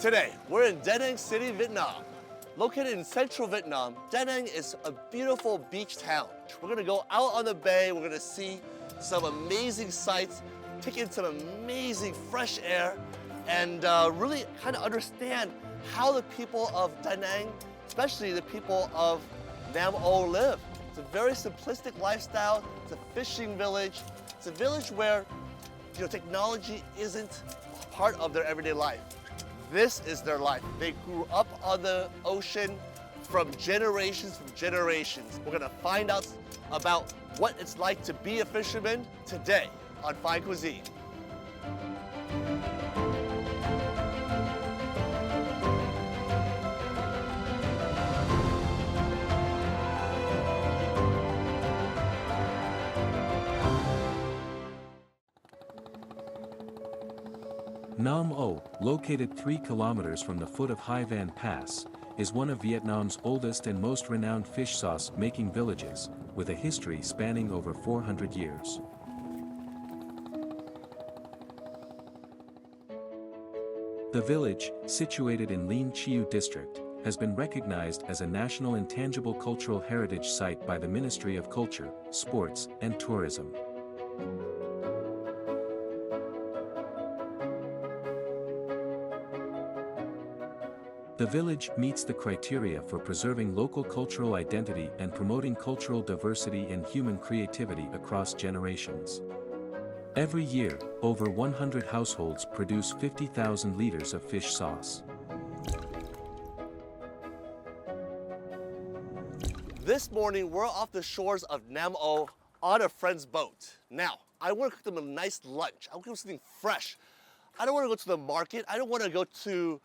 Today, we're in Da Nang City, Vietnam. Located in central Vietnam, Da Nang is a beautiful beach town. We're gonna go out on the bay, we're gonna see some amazing sights, take in some amazing fresh air, and really kind of understand how the people of Da Nang, especially the people of Nam O, live. It's a very simplistic lifestyle. It's a fishing village. It's a village where technology isn't part of their everyday life. This is their life. They grew up on the ocean from generations. We're gonna find out about what it's like to be a fisherman today on Fine Cuisine. Nam O, located 3 kilometers from the foot of Hai Van Pass, is one of Vietnam's oldest and most renowned fish sauce making villages, with a history spanning over 400 years. The village, situated in Linh Chiu district, has been recognized as a National Intangible Cultural Heritage Site by the Ministry of Culture, Sports, and Tourism. The village meets the criteria for preserving local cultural identity and promoting cultural diversity and human creativity across generations. Every year, over 100 households produce 50,000 liters of fish sauce. This morning, we're off the shores of Nam O on a friend's boat. Now, I want to cook them a nice lunch. I want to cook something fresh. I don't want to go to the market. I don't want to go to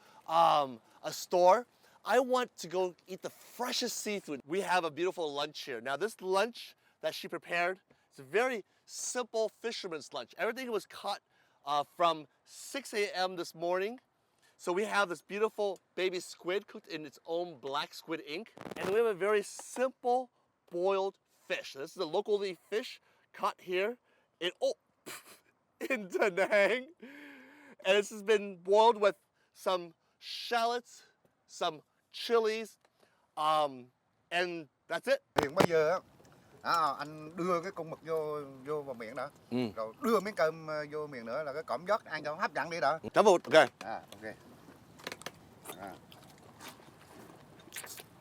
a store. I want to go eat the freshest seafood. We have a beautiful lunch here. Now this lunch that she prepared is a very simple fisherman's lunch. Everything was caught from 6 a.m. this morning. So we have this beautiful baby squid cooked in its own black squid ink. And we have a very simple boiled fish. This is a locally fish caught here in Da Nang. And this has been boiled with some shallots, some chilies, and that's it. Hiện bây giờ anh đưa cái con mực vô vào miệng đã, rồi đưa miếng cơm vô miệng nữa là cái cảm giác ăn cho hấp dẫn đi đã. Chấm vụt, ok.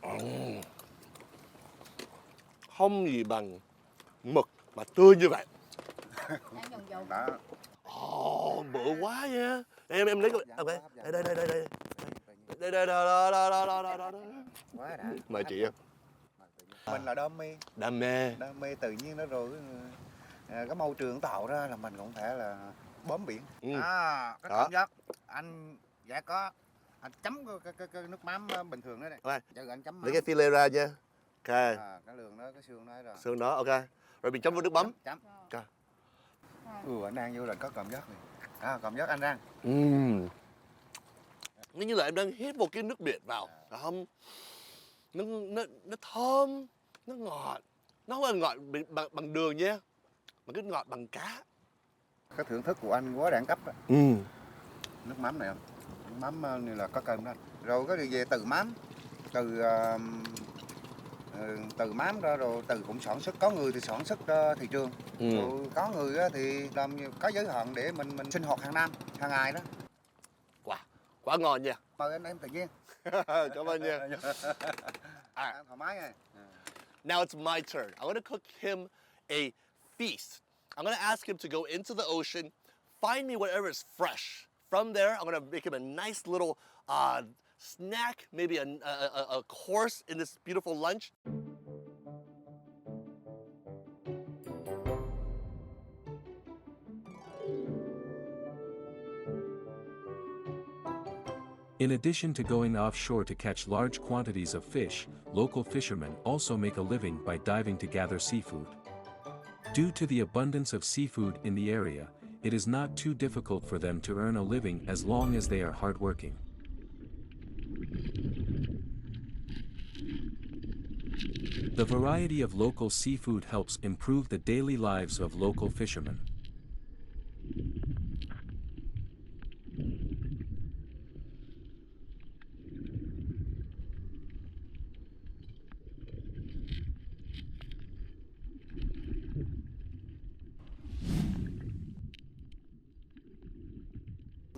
Ok. Không gì bằng mực mà tươi như vậy. Đó. Bự quá nha. Em lấy cái okay. Đây. Quá đã. Mời chị em. Mình là đam mê tự nhiên đó rồi cái môi trường tạo ra là mình cũng thể là bám biển. Cái cảm giác anh có anh chấm cái nước mắm bình thường đó này. Giờ anh chấm. Lấy cái filet ra nha. Ok. Cái lường đó, cái xương đó rồi. Xương đó, ok. Rồi mình chấm vô nước mắm. Chấm. Ok. Anh ăn vô là có cảm giác này. Cảm giác anh ăn. Như là em đang hít một cái nước biển vào, không? Nó thơm, nó ngọt. Nó không phải ngọt bằng đường nha, mà cái ngọt bằng cá. Cái thưởng thức của anh quá đẳng cấp đó. Nước mắm này không? Nước mắm này là có cơm đó. Rồi có gì về từ mắm, từ mắm ra rồi từ cũng sản xuất, có người thì sản xuất thị trường, rồi có người thì làm có giới hạn để mình sinh hoạt hàng năm, hàng ngày đó. Quá ngon nha. Mời em tự nhiên. Cảm ơn nha. Thoải mái nha. Now it's my turn. I'm going to cook him a feast. I'm going to ask him to go into the ocean, find me whatever is fresh. From there, I'm going to make him a nice little snack, maybe a course in this beautiful lunch. In addition to going offshore to catch large quantities of fish, local fishermen also make a living by diving to gather seafood. Due to the abundance of seafood in the area, it is not too difficult for them to earn a living as long as they are hardworking. The variety of local seafood helps improve the daily lives of local fishermen.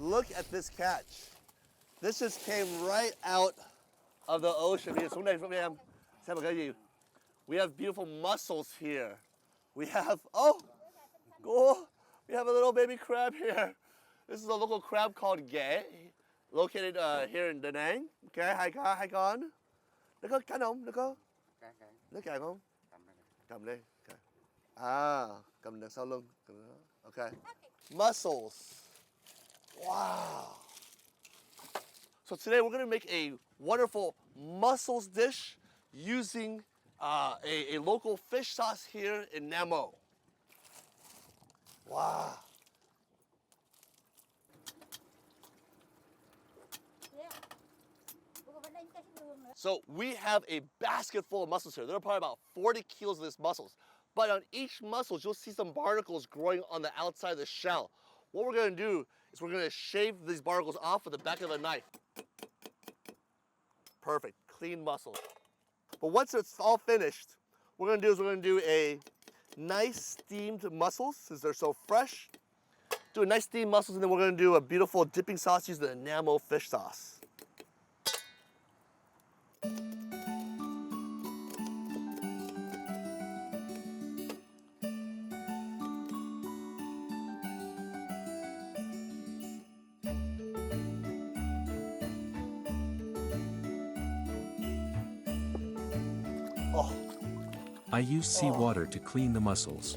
look at this catch. This just came right out of the ocean. Bây giờ xuống đây em xem một cái gì. We have beautiful mussels here. We have, we have a little baby crab here. This is a local crab called ghé, located here in Da Nang. Okay, hai con. Nó có cắn không? Nó có? Nó cắn không? Cầm đi. Okay. Cầm đằng sau lưng. Okay. Mussels. Wow. So today we're going to make a wonderful mussels dish using a local fish sauce here in Nam O. Wow. So we have a basket full of mussels here. There are probably about 40 kilos of these mussels. But on each mussel, you'll see some barnacles growing on the outside of the shell. What we're gonna do is we're gonna shave these barnacles off with the back of a knife. Perfect, clean mussels. But once it's all finished, what we're gonna do a nice steamed mussels, since they're so fresh. Do a nice steamed mussels, and then we're gonna do a beautiful dipping sauce using the Nam O fish sauce. I use seawater to clean the mussels.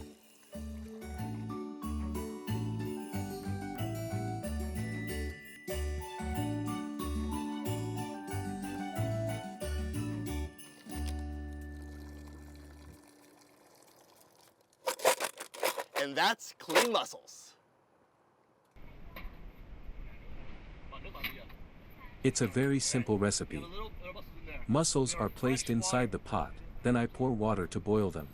And that's clean mussels. It's a very simple recipe. Mussels are placed inside the pot, then I pour water to boil them.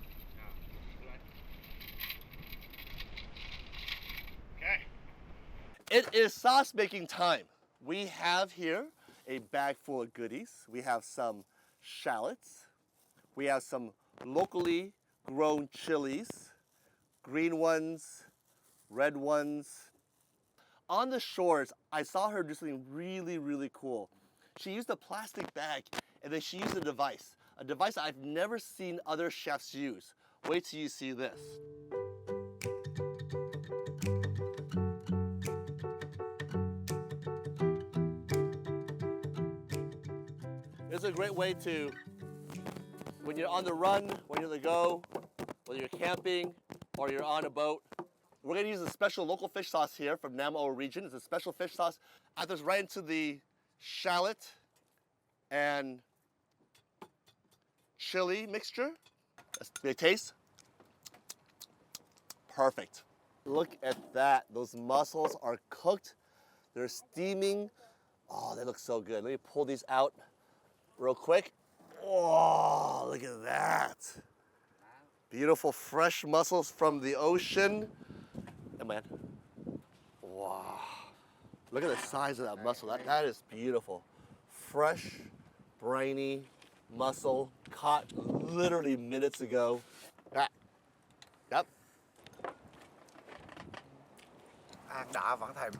Okay. It is sauce making time. We have here a bag full of goodies. We have some shallots. We have some locally grown chilies, green ones, red ones. On the shores, I saw her do something really, really cool. She used a plastic bag and then she used a device that I've never seen other chefs use. Wait till you see this. It's a great way to, when you're on the run, when you're on the go, whether you're camping or you're on a boat. We're gonna use a special local fish sauce here from Nam O region. It's a special fish sauce. Add this right into the shallot and chili mixture. Let's give it a taste. Perfect. Look at that. Those mussels are cooked. They're steaming. Oh, they look so good. Let me pull these out real quick. Oh, look at that. Beautiful fresh mussels from the ocean. Oh, man. Wow. Look at the size of that mussel. That is beautiful. Fresh, briny mussel caught literally minutes ago. Yep. Ăn đã vẫn thèm.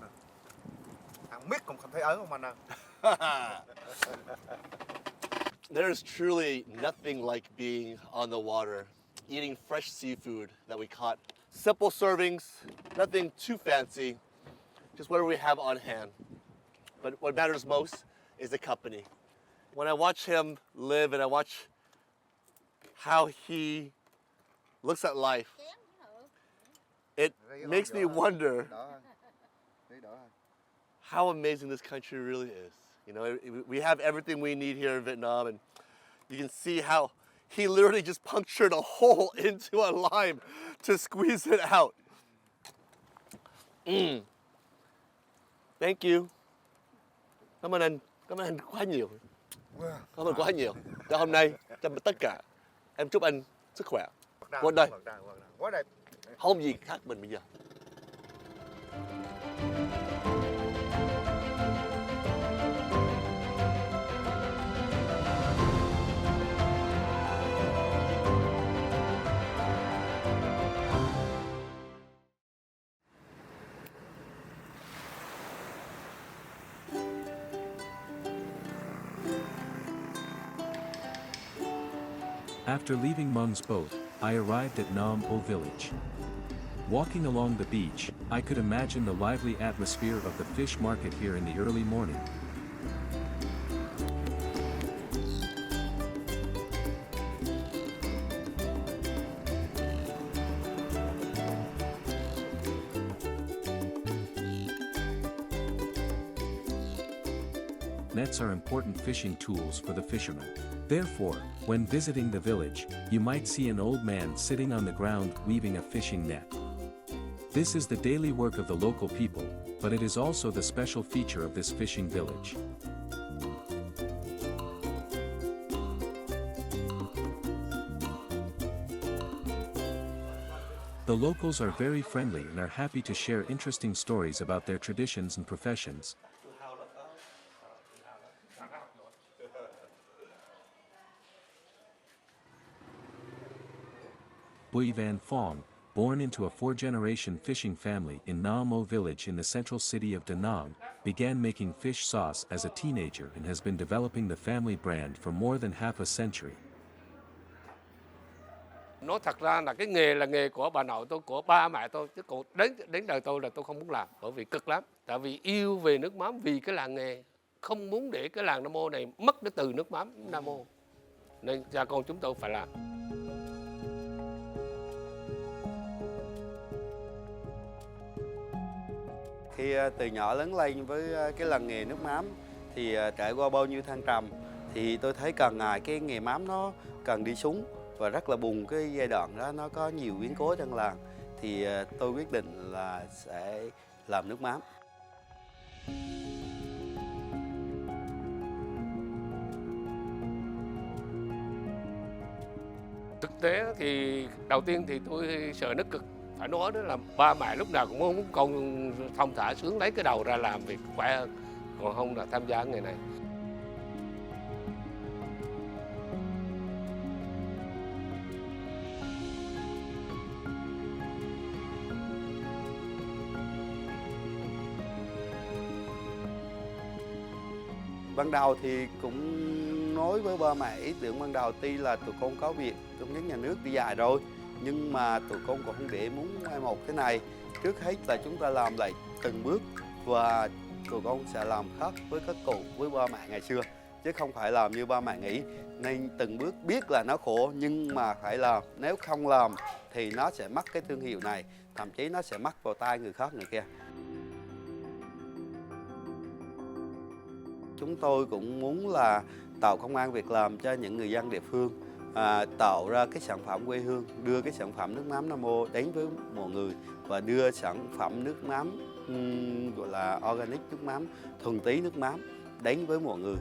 Ăn miết cũng không thấy ớn không anh ạ. There's truly nothing like being on the water, eating fresh seafood that we caught. Simple servings, nothing too fancy, just whatever we have on hand. But what matters most is the company. When I watch him live and I watch how he looks at life, it makes me wonder how amazing this country really is. You know, we have everything we need here in Vietnam, and you can see how he literally just punctured a hole into a lime to squeeze it out. Thank you. Cảm ơn anh quá nhiều. Cảm ơn quá nhiều. Cho hôm nay, cho tất cả, em chúc anh sức khỏe. Qua đây. Không gì khác mình bây giờ. After leaving Mung's boat, I arrived at Nam O village. Walking along the beach, I could imagine the lively atmosphere of the fish market here in the early morning. Nets are important fishing tools for the fishermen. Therefore, when visiting the village, you might see an old man sitting on the ground weaving a fishing net. This is the daily work of the local people, but it is also the special feature of this fishing village. The locals are very friendly and are happy to share interesting stories about their traditions and professions. VTV4, born into a four-generation fishing family in Nam O village in the central city of Da Nang, began making fish sauce as a teenager and has been developing the family brand for more than half a century. Nói thật ra là cái nghề là nghề của bà nội tôi, của ba mẹ tôi, chứ còn đến đời tôi là tôi không muốn làm, bởi vì cực lắm. Tại vì yêu về nước mắm, vì cái làng nghề, không muốn để cái làng Nam Mô này mất cái từ nước mắm Nam Mô, nên cha con chúng tôi phải làm. Khi từ nhỏ lớn lên với cái làng nghề nước mắm thì trải qua bao nhiêu thăng trầm thì tôi thấy càng ngày cái nghề mắm nó càng đi xuống và rất là buồn. Cái giai đoạn đó nó có nhiều biến cố trong làng thì tôi quyết định là sẽ làm nước mắm. Thực tế thì đầu tiên thì tôi sợ nó cực. Phải nói đó là ba mẹ lúc nào cũng muốn con thong thả sướng lấy cái đầu ra làm việc khỏe hơn, còn không là tham gia nghề này. Ban đầu thì cũng nói với ba mẹ ý tưởng ban đầu tuy là tụi con có việc trong những nhà nước đi dài rồi, nhưng mà tụi con còn không để muốn mai một cái này. Trước hết là chúng ta làm lại từng bước và tụi con sẽ làm khác với các cụ, với ba mẹ ngày xưa, chứ không phải làm như ba mẹ nghĩ. Nên từng bước biết là nó khổ nhưng mà phải làm, nếu không làm thì nó sẽ mất cái thương hiệu này, thậm chí nó sẽ mất vào tay người khác người kia. Chúng tôi cũng muốn là tạo công ăn việc làm cho những người dân địa phương, tạo ra cái sản phẩm quê hương, đưa cái sản phẩm nước mắm Nam Mô đến với mọi người và đưa sản phẩm nước mắm gọi là organic, nước mắm thuần túy, nước mắm đến với mọi người.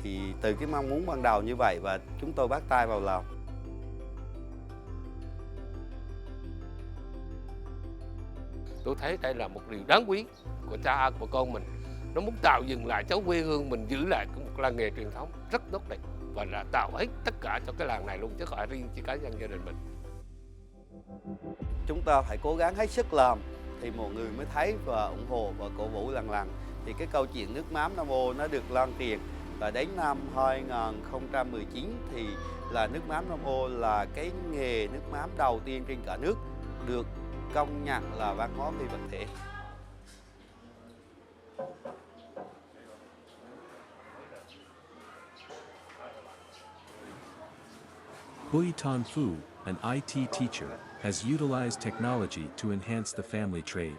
Thì từ cái mong muốn ban đầu như vậy và chúng tôi bắt tay vào làm. Tôi thấy đây là một điều đáng quý của cha của con mình. Nó muốn tạo dừng lại cháu quê hương mình, giữ lại một làng nghề truyền thống rất tốt đẹp và là tạo hết tất cả cho cái làng này luôn, chứ không phải riêng chỉ cá nhân gia đình mình. Chúng ta phải cố gắng hết sức làm thì mọi người mới thấy và ủng hộ và cổ vũ lần. Thì cái câu chuyện nước mắm Nam Mô nó được lan truyền và đến năm 2019 thì là nước mắm Nam Mô là cái nghề nước mắm đầu tiên trên cả nước được công nhận là văn hóa phi vật thể. Phie, an IT teacher, has utilized technology to enhance the family trade.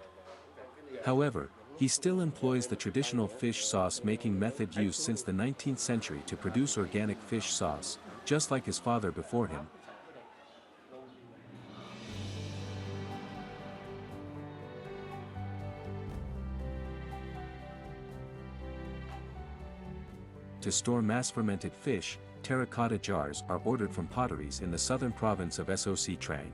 However, he still employs the traditional fish sauce making method used since the 19th century to produce organic fish sauce, just like his father before him. To store mass-fermented fish, terracotta jars are ordered from potteries in the southern province of Soc Trang.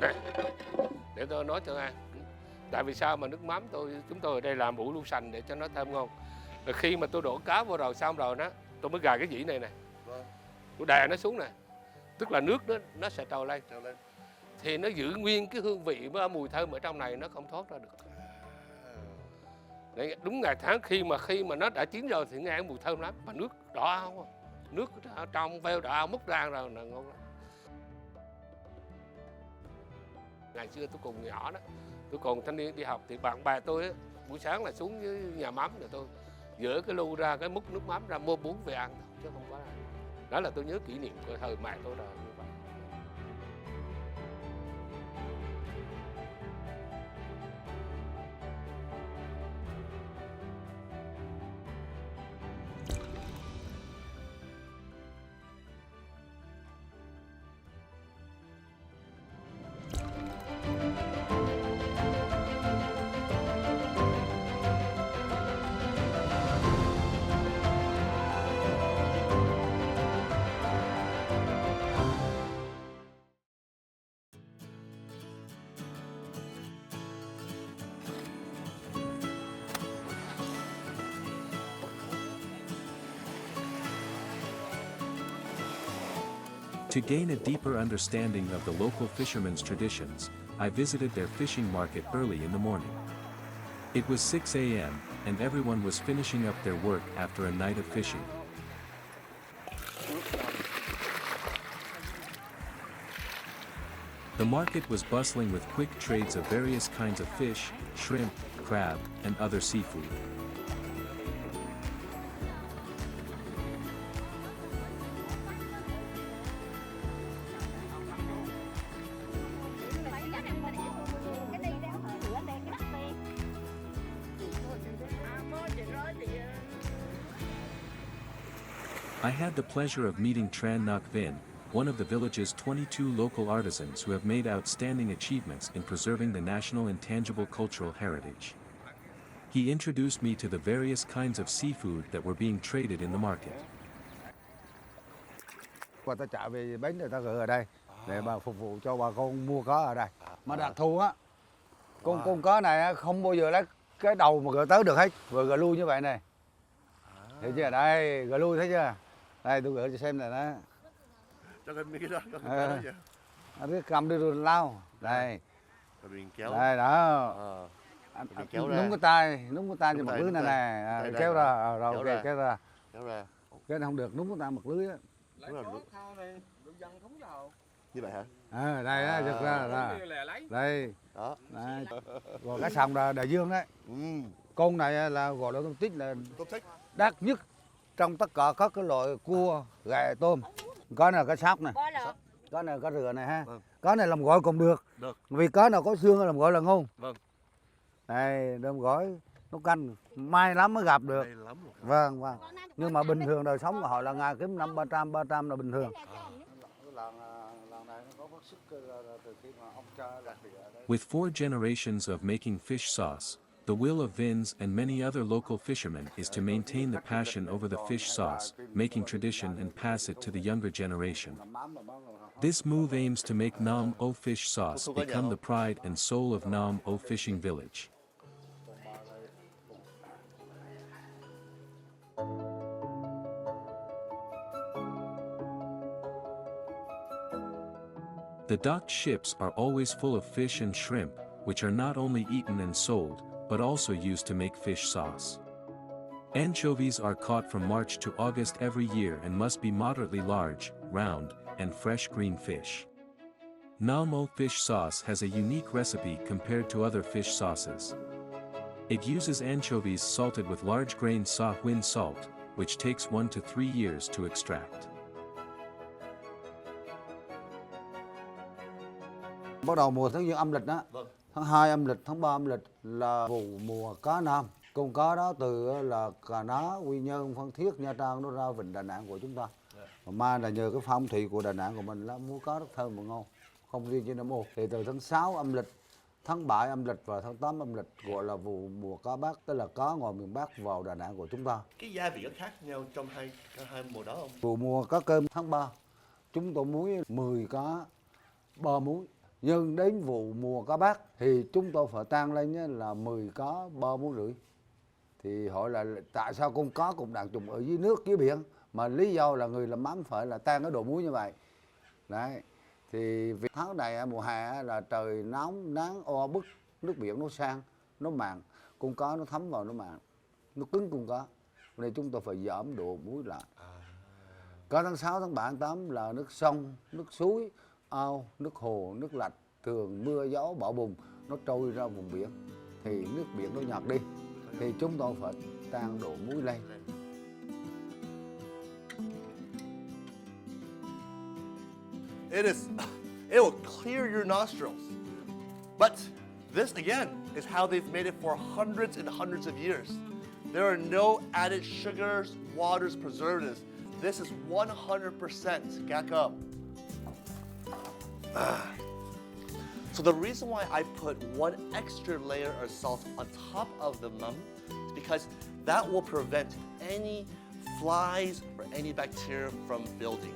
Này, để tôi nói cho An. Tại vì sao mà nước mắm chúng tôi ở đây làm ủ lu sành để cho nó thơm ngon. Rồi khi mà tôi đổ cá vô rồi xong rồi đó, tôi mới gài cái dĩ này nè. Tôi đè nó xuống nè. Tức là nước nó sẽ trào lên. thì nó giữ nguyên cái hương vị với mùi thơm ở trong này, nó không thoát ra được. Đấy, đúng ngày tháng khi mà nó đã chín rồi thì nghe mùi thơm lắm, mà nước đỏ ao, nước trong veo đỏ ao múc ra rồi là ngon lắm. Ngày xưa tôi còn nhỏ đó, tôi còn thanh niên đi học thì bạn bè tôi á, buổi sáng là xuống với nhà mắm rồi tôi dỡ cái lu ra, cái múc nước mắm ra mua bún về ăn chứ không có ăn. Đó là tôi nhớ kỷ niệm của thời mẹ tôi là như vậy. To gain a deeper understanding of the local fishermen's traditions, I visited their fishing market early in the morning. It was 6 a.m., and everyone was finishing up their work after a night of fishing. The market was bustling with quick trades of various kinds of fish, shrimp, crab, and other seafood. I had the pleasure of meeting Tran Ngoc Vinh, one of the village's 22 local artisans who have made outstanding achievements in preserving the national intangible cultural heritage. He introduced me to the various kinds of seafood that were being traded in the market. Qua ta chạy về bến người ta gửi ở đây để mà phục vụ cho bà con mua cá ở đây. Mà đặc thù á, con cá này không bao giờ lấy cái đầu mà gửi tới được hết, vừa gửi lui như vậy này. Thấy chưa? Đây, gửi lui thấy chưa? Đây tôi gửi cho xem này đó. Cho cái đó, cho cái đó chưa? Anh cầm đi rồi lao. Đây. Rồi mình kéo. Đây đó. Mình kéo ra. Núng cái tay cho mặt lưới này nè. Kéo ra, rồi ok, kéo ra. Kéo ra. Cái này không được, núng cái tay mặt lưới á. Đúng rồi. Như vậy hả? Đây á, giật ra. Đây. Đó. Đây. Rồi cái sòng là đại dương đấy. Con này là gọi là tôm tích là đắt nhất trong tất cả các cái loại cua, gà, tôm. Có này là cái sóc này. Có này là cái rửa này ha. Có này làm gỏi cũng được. Vì có nào có xương làm gỏi là ngon. Vâng. Đây, đơm gỏi nấu canh may lắm mới gặp được. Vâng. Nhưng mà bình thường đời sống của họ là ngày kiếm 500-300 là bình thường. With 4 generations of making fish sauce, the will of Vins and many other local fishermen is to maintain the passion over the fish sauce, making tradition and pass it to the younger generation. This move aims to make Nam O fish sauce become the pride and soul of Nam O fishing village. The docked ships are always full of fish and shrimp, which are not only eaten and sold, but also used to make fish sauce. Anchovies are caught from March to August every year and must be moderately large, round, and fresh green fish. Nalmo fish sauce has a unique recipe compared to other fish sauces. It uses anchovies salted with large-grain sa huyn salt, which takes 1 to 3 years to extract. Bắt đầu mùa tháng âm lịch đó, tháng 2 âm lịch, tháng 3 âm lịch là vụ mùa cá nam. Con cá đó từ là Cà Ná, Quy Nhơn, Phan Thiết, Nha Trang nó ra vịnh Đà Nẵng của chúng ta. Mà mai là nhờ cái phong thủy của Đà Nẵng của mình là mua cá rất thơm và ngon. Không riêng trên Nam Ô. Thì từ tháng 6 âm lịch, tháng 7 âm lịch và tháng 8 âm lịch gọi là vụ mùa cá Bắc, tức là cá ngoài miền Bắc vào Đà Nẵng của chúng ta. Cái gia vị có khác nhau trong hai mùa đó không? Vụ mùa cá cơm tháng 3, chúng tôi muối 10 cá 3 muối. Nhưng đến vụ mùa cá Bắc thì chúng tôi phải tăng lên là 10 cá 3 muối rưỡi. Thì hỏi là tại sao con cá cũng đang trùng ở dưới nước dưới biển, mà lý do là người làm mắm phải là tăng cái độ muối như vậy. Đấy. Thì tháng này mùa hè là trời nóng nắng oi bức, nước biển nó sang, nó mặn, con cá nó thấm vào nó mặn, nó cứng con cá. Nên chúng tôi phải giảm độ muối lại. Có tháng 6, tháng 7, tháng 8 là nước sông, nước suối, ao, nước hồ, nước lạch, thường mưa gió bão bùng nó trôi ra vùng biển, thì nước biển nó nhạt đi, thì chúng tôi phải tăng độ muối lên. It will clear your nostrils. But this, again, is how they've made it for hundreds and hundreds of years. There are no added sugars, waters, preservatives. This is 100% gakko. So the reason why I put one extra layer of salt on top of the mum is because that will prevent any flies or any bacteria from building.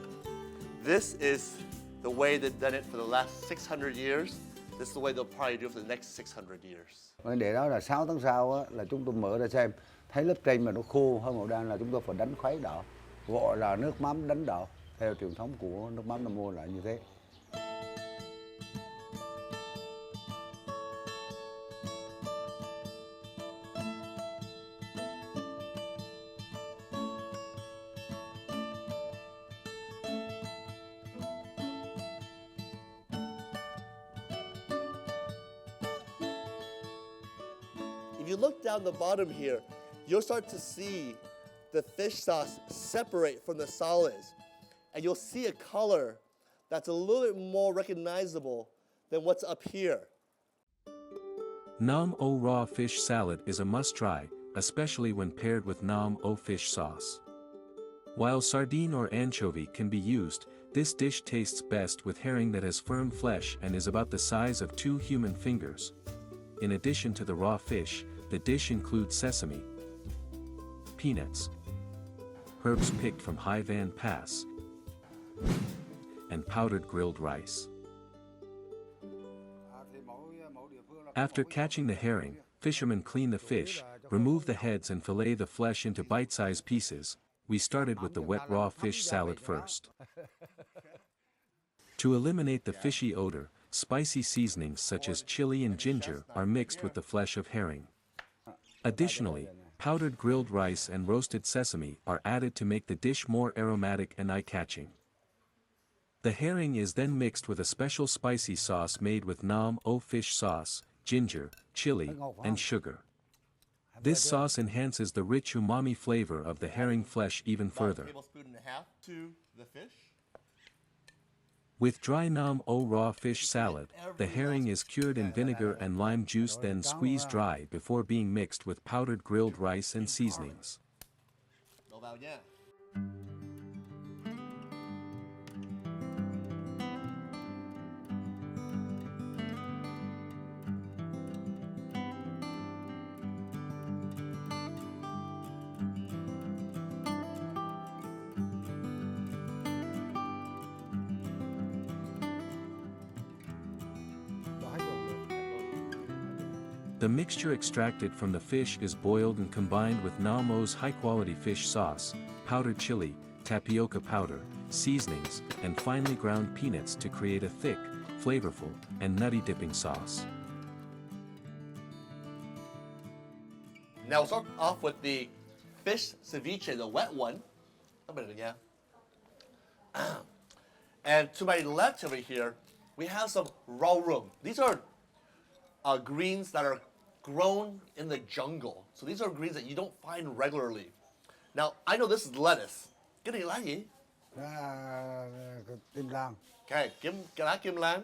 This is the way they've done it for the last 600 years. This is the way they'll probably do it for the next 600 years. Để đó là 6 tháng sau á, là chúng tôi mở ra xem, thấy lớp trên mà nó khô hơn màu đen là chúng tôi phải đánh khuấy đỏ, gọi là nước mắm đánh đỏ, theo truyền thống của nước mắm Nam Mô là như thế. If you look down the bottom here, you'll start to see the fish sauce separate from the solids. And you'll see a color that's a little bit more recognizable than what's up here. Nam o raw fish salad is a must-try, especially when paired with Nam o fish sauce. While sardine or anchovy can be used, this dish tastes best with herring that has firm flesh and is about the size of 2 human fingers. In addition to the raw fish, the dish includes sesame, peanuts, herbs picked from Hai Van Pass, and powdered grilled rice. After catching the herring, fishermen clean the fish, remove the heads and fillet the flesh into bite-sized pieces. We started with the wet raw fish salad first. To eliminate the fishy odor, spicy seasonings such as chili and ginger are mixed with the flesh of herring. Additionally, powdered grilled rice and roasted sesame are added to make the dish more aromatic and eye-catching. The herring is then mixed with a special spicy sauce made with Nam o fish sauce, ginger, chili, and sugar. This sauce enhances the rich umami flavor of the herring flesh even further. About a 1.5 tablespoons to the fish. With dry Nam o raw fish salad, the herring is cured in vinegar and lime juice, then squeezed dry before being mixed with powdered grilled rice and seasonings. The mixture extracted from the fish is boiled and combined with Nam O's high-quality fish sauce, powdered chili, tapioca powder, seasonings, and finely ground peanuts to create a thick, flavorful, and nutty dipping sauce. Now we'll start off with the fish ceviche, the wet one. And to my left over here, we have some raw room. These are greens that are grown in the jungle. So these are greens that you don't find regularly. Now, I know this is lettuce. Cái này là gì? Kim lan. Okay, lá kim lan.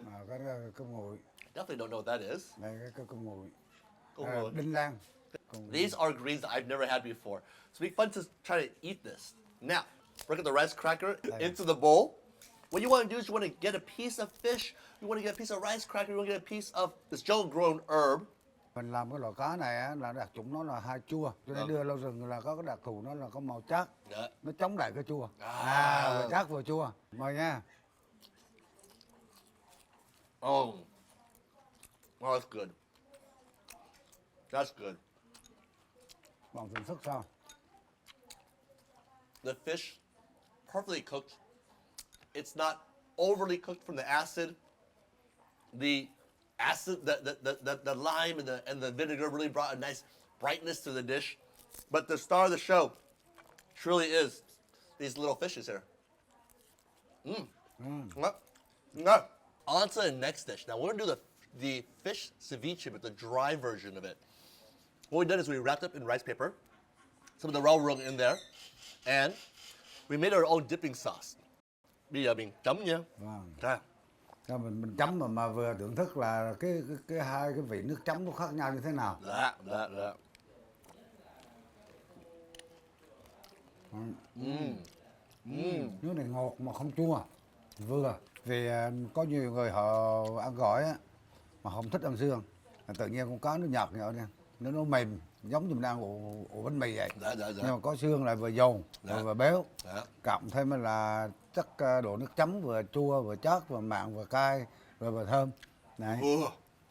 Cái mùi. Definitely don't know what that is. Cái mùi. Đinh lan. These are greens that I've never had before. So it'd be fun to try to eat this. Now, break up the rice cracker into the bowl. What you want to do is you want to get a piece of fish, you want to get a piece of rice cracker, you want to get a piece of this jungle-grown herb. Mình làm cái loại cá này á, là đặc trưng nó là hai chua, cho nên đưa lên rừng là có cái đặc thù nó là có màu chát, nó chống lại cái chua. Vừa chát vừa chua. Mời nha. Oh, that's good. That's good. Bằng thưởng thức sao? The fish, perfectly cooked. It's not overly cooked from the acid. The lime and the vinegar really brought a nice brightness to the dish. But the star of the show truly is these little fishes here. On to the next dish. Now we're gonna do the fish ceviche, but the dry version of it. What we've done is we wrapped up in rice paper, some of the rau rung in there, and we made our own dipping sauce. Bây giờ mình chấm nha. Cho mình chấm mà vừa thưởng thức là cái hai cái vị nước chấm nó khác nhau như thế nào. Dạ. Nước này ngọt mà không chua, vừa. Vì có nhiều người họ ăn gỏi á mà không thích ăn xương, tự nhiên con cá nó nhạt nhở nha, nó mềm giống như mình ăn ổ bánh mì vậy. Dạ. Nhưng mà có xương lại vừa dầu vừa béo. Dạ. Cộng thêm là chắc độ nước chấm vừa chua vừa chát vừa mặn vừa cay vừa thơm. Đấy.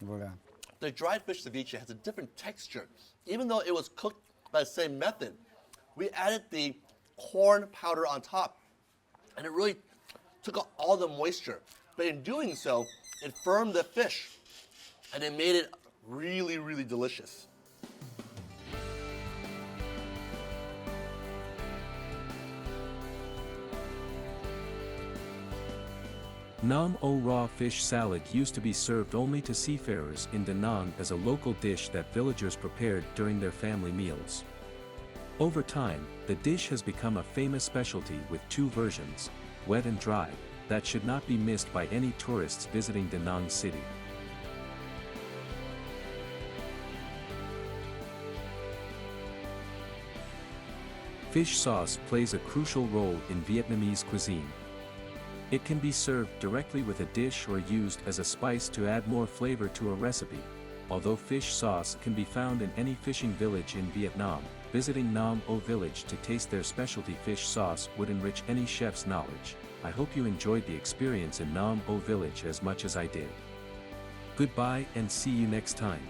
Vừa là. The dried fish ceviche has a different texture. Even though it was cooked by the same method, we added the corn powder on top, and it really took out all the moisture. But in doing so, it firmed the fish, and it made it really, really delicious. Nam-o raw fish salad used to be served only to seafarers in Da Nang as a local dish that villagers prepared during their family meals. Over time, the dish has become a famous specialty with two versions, wet and dry, that should not be missed by any tourists visiting Da Nang City. Fish sauce plays a crucial role in Vietnamese cuisine. It can be served directly with a dish or used as a spice to add more flavor to a recipe. Although fish sauce can be found in any fishing village in Vietnam, visiting Nam O village to taste their specialty fish sauce would enrich any chef's knowledge. I hope you enjoyed the experience in Nam O village as much as I did. Goodbye and see you next time.